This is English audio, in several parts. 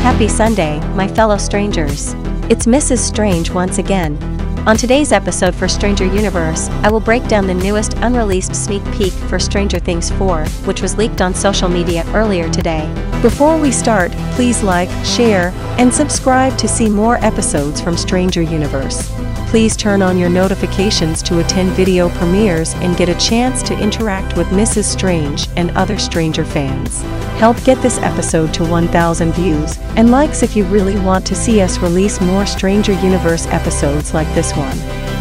Happy Sunday, my fellow strangers. It's Mrs. Strange once again. On today's episode for Stranger Universe, I will break down the newest unreleased sneak peek for Stranger Things 4, which was leaked on social media earlier today. Before we start, please like, share, and subscribe to see more episodes from Stranger Universe. Please turn on your notifications to attend video premieres and get a chance to interact with Mrs. Strange and other Stranger fans. Help get this episode to 1,000 views and likes if you really want to see us release more Stranger Universe episodes like this one.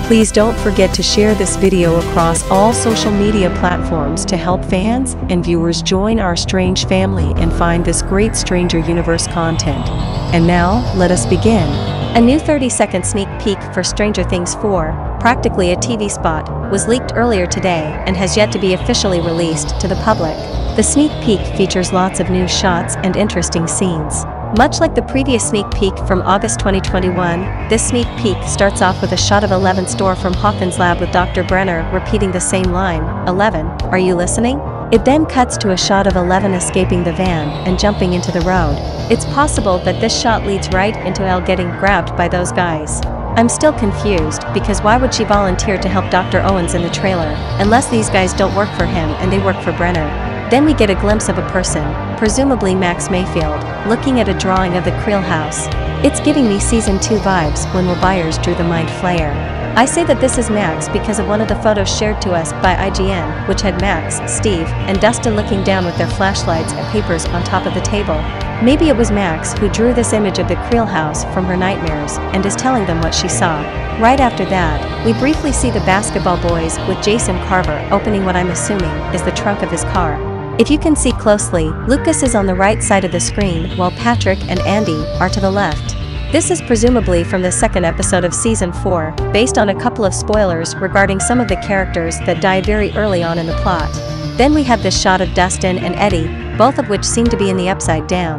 Please don't forget to share this video across all social media platforms to help fans and viewers join our Strange family and find this great Stranger Universe content. And now, let us begin. A new 30-second sneak peek for Stranger Things 4, practically a TV spot, was leaked earlier today and has yet to be officially released to the public. The sneak peek features lots of new shots and interesting scenes. Much like the previous sneak peek from August 2021, this sneak peek starts off with a shot of Eleven's store from Hawkins' lab with Dr. Brenner repeating the same line, "Eleven, are you listening?" It then cuts to a shot of Eleven escaping the van and jumping into the road. It's possible that this shot leads right into Elle getting grabbed by those guys. I'm still confused, because why would she volunteer to help Dr. Owens in the trailer, unless these guys don't work for him and they work for Brenner? Then we get a glimpse of a person, presumably Max Mayfield, looking at a drawing of the Creel house. It's giving me Season 2 vibes when Will Byers drew the Mind Flayer. I say that this is Max because of one of the photos shared to us by IGN, which had Max, Steve, and Dustin looking down with their flashlights and papers on top of the table. Maybe it was Max who drew this image of the Creel house from her nightmares and is telling them what she saw. Right after that, we briefly see the basketball boys with Jason Carver opening what I'm assuming is the trunk of his car. If you can see closely, Lucas is on the right side of the screen while Patrick and Andy are to the left. This is presumably from the second episode of Season 4, based on a couple of spoilers regarding some of the characters that die very early on in the plot. Then we have this shot of Dustin and Eddie, both of which seem to be in the Upside Down.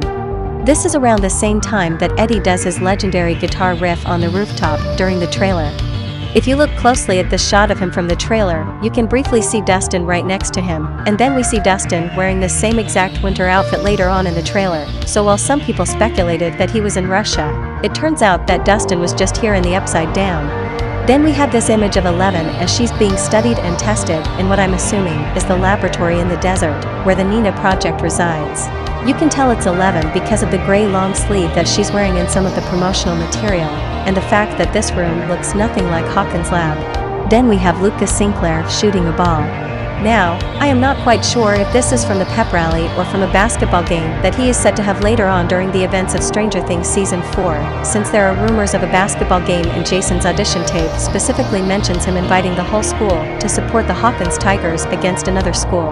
This is around the same time that Eddie does his legendary guitar riff on the rooftop during the trailer. If you look closely at the shot of him from the trailer, you can briefly see Dustin right next to him, and then we see Dustin wearing the same exact winter outfit later on in the trailer. So while some people speculated that he was in Russia, it turns out that Dustin was just here in the Upside Down. Then we have this image of Eleven as she's being studied and tested in what I'm assuming is the laboratory in the desert, where the Nina Project resides. You can tell it's Eleven because of the gray long sleeve that she's wearing in some of the promotional material, and the fact that this room looks nothing like Hawkins' lab. Then we have Lucas Sinclair shooting a ball. Now, I am not quite sure if this is from the pep rally or from a basketball game that he is said to have later on during the events of Stranger Things Season 4, since there are rumors of a basketball game and Jason's audition tape specifically mentions him inviting the whole school to support the Hawkins Tigers against another school.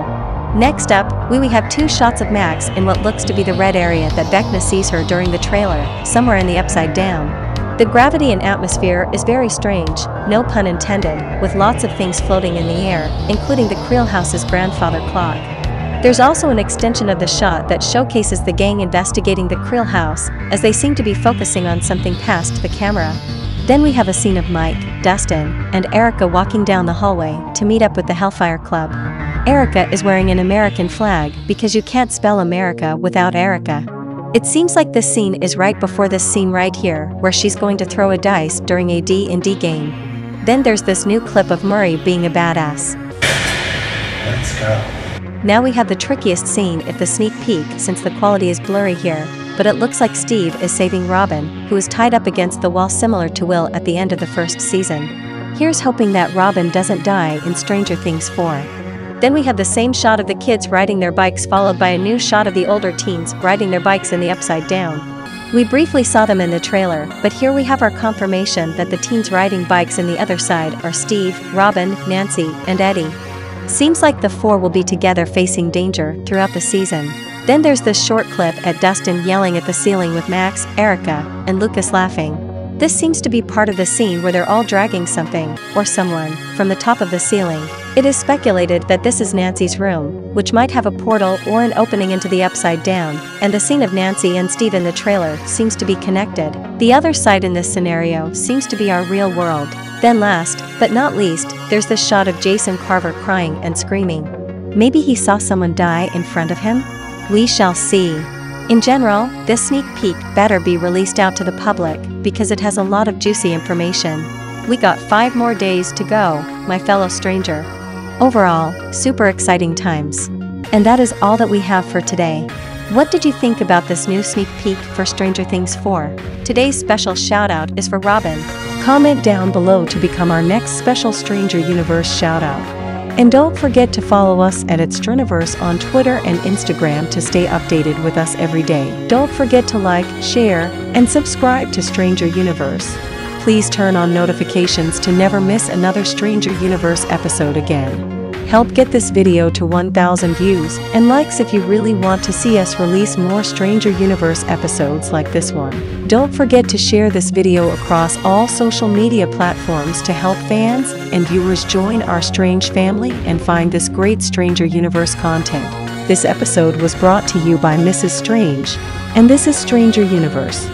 Next up, we have two shots of Max in what looks to be the red area that Vecna sees her during the trailer, somewhere in the Upside Down. The gravity and atmosphere is very strange, no pun intended, with lots of things floating in the air, including the Creel house's grandfather clock. There's also an extension of the shot that showcases the gang investigating the Creel house, as they seem to be focusing on something past the camera. Then we have a scene of Mike, Dustin, and Erica walking down the hallway to meet up with the Hellfire Club. Erica is wearing an American flag because you can't spell America without Erica. It seems like this scene is right before this scene right here, where she's going to throw a dice during a D&D game. Then there's this new clip of Murray being a badass. Let's go. Now we have the trickiest scene at the sneak peek since the quality is blurry here, but it looks like Steve is saving Robin, who is tied up against the wall similar to Will at the end of the first season. Here's hoping that Robin doesn't die in Stranger Things 4. Then we have the same shot of the kids riding their bikes followed by a new shot of the older teens riding their bikes in the Upside Down. We briefly saw them in the trailer, but here we have our confirmation that the teens riding bikes in the other side are Steve, Robin, Nancy, and Eddie. Seems like the four will be together facing danger throughout the season. Then there's this short clip at Dustin yelling at the ceiling with Max, Erica, and Lucas laughing. This seems to be part of the scene where they're all dragging something, or someone, from the top of the ceiling. It is speculated that this is Nancy's room, which might have a portal or an opening into the Upside Down, and the scene of Nancy and Steve in the trailer seems to be connected. The other side in this scenario seems to be our real world. Then last, but not least, there's this shot of Jason Carver crying and screaming. Maybe he saw someone die in front of him? We shall see. In general, this sneak peek better be released out to the public because it has a lot of juicy information. We got 5 more days to go, my fellow stranger. Overall, super exciting times. And that is all that we have for today. What did you think about this new sneak peek for Stranger Things 4? Today's special shout-out is for Robin. Comment down below to become our next special Stranger Universe shout-out. And don't forget to follow us at Straniverse on Twitter and Instagram to stay updated with us every day. Don't forget to like, share, and subscribe to Stranger Universe. Please turn on notifications to never miss another Stranger Universe episode again. Help get this video to 1,000 views and likes if you really want to see us release more Stranger Universe episodes like this one. Don't forget to share this video across all social media platforms to help fans and viewers join our strange family and find this great Stranger Universe content. This episode was brought to you by Mrs. Strange, and this is Stranger Universe.